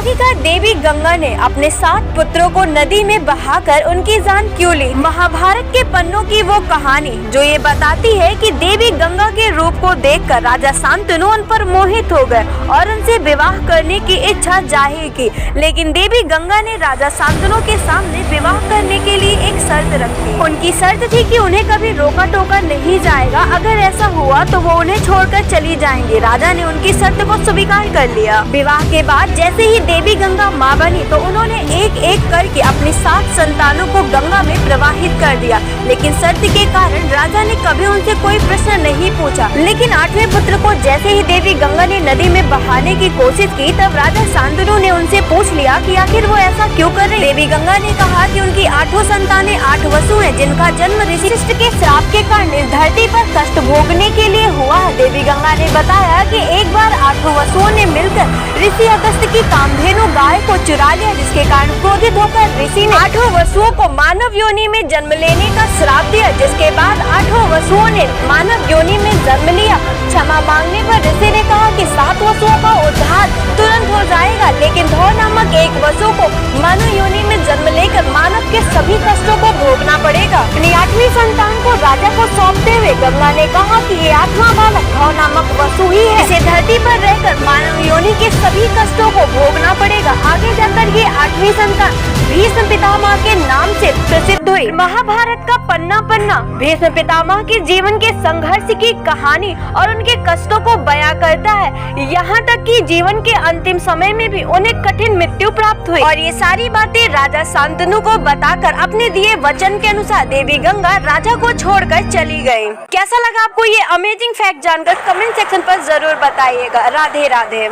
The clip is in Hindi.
आखिरकार देवी गंगा ने अपने 7 पुत्रों को नदी में बहाकर उनकी जान क्यों ली? महाभारत के पन्नों की वो कहानी जो ये बताती है कि देवी गंगा के रूप को देखकर राजा शांतनु उन पर मोहित हो गए और उनसे विवाह करने की इच्छा जाहिर की। लेकिन देवी गंगा ने राजा शांतनु के सामने विवाह करने के लिए एक शर्त रखी। उनकी शर्त थी कि उन्हें कभी रोका टोका नहीं जाएगा, अगर ऐसा हुआ तो वो उन्हें छोड़कर चली जाएंगे। राजा ने उनकी शर्त को स्वीकार कर लिया। विवाह के बाद जैसे ही देवी गंगा माँ बनी तो उन्होंने एक एक करके अपनी 7 संतानों को गंगा में प्रवाहित कर दिया। लेकिन शर्त के कारण राजा ने कभी उनसे कोई प्रश्न नहीं पूछा। लेकिन 8वें पुत्र को जैसे ही देवी गंगा ने नदी में बहाने की कोशिश की तब राजा शांतनु ने उनसे पूछ लिया कि आखिर वो ऐसा क्यों कर रहे। देवी गंगा ने कहा कि उनकी 8 संतानें 8 वसु हैं, जिनका जन्म ऋषि के श्राप के कारण इस धरती पर कष्ट भोगने के लिए हुआ है। देवी गंगा ने बताया कि एक बार 8 वसुओं ने मिलकर ऋषि अगस्त की कामधेनु गाय को चुरा लिया, जिसके कारण क्रोधित होकर ऋषि ने 8 वसुओं को मानव योनि में जन्म लेने का श्राप दिया। जिसके बाद 8 वसुओं ने मानव योनि में जन्म लिया। क्षमा मांगने पर ऋषि ने कहा कि 7 वसुओं का उद्धार तुरंत हो जाएगा, लेकिन धौ नामक एक वसु को मानव योनि में जन्म लेकर मानव के सभी कष्टों को भोगना पड़ेगा। अपनी 8वीं संतान को राजा को सौंपते हुए गंगा ने कहा कि ये 8वां बालक धौ नामक वसु ही है, इसे धरती पर रहकर मानव योनि के सभी कष्टों को भोगना पड़ेगा। आगे जाकर ये 8वीं संतान भीष्म पितामह के नाम से प्रसिद्ध हुई। महाभारत का पन्ना पन्ना भीष्म पितामह के जीवन के संघर्ष की कहानी और उनके कष्टों को बयां करता है। यहाँ तक कि जीवन के अंतिम समय में भी उन्हें कठिन मृत्यु प्राप्त हुई और ये सारी बातें राजा शांतनु को बताकर अपने दिए वचन के अनुसार देवी गंगा राजा को छोड़कर चली गयी। कैसा लगा आपको ये अमेजिंग फैक्ट जानकर? कमेंट सेक्शन पर जरूर बताइएगा। राधे राधे।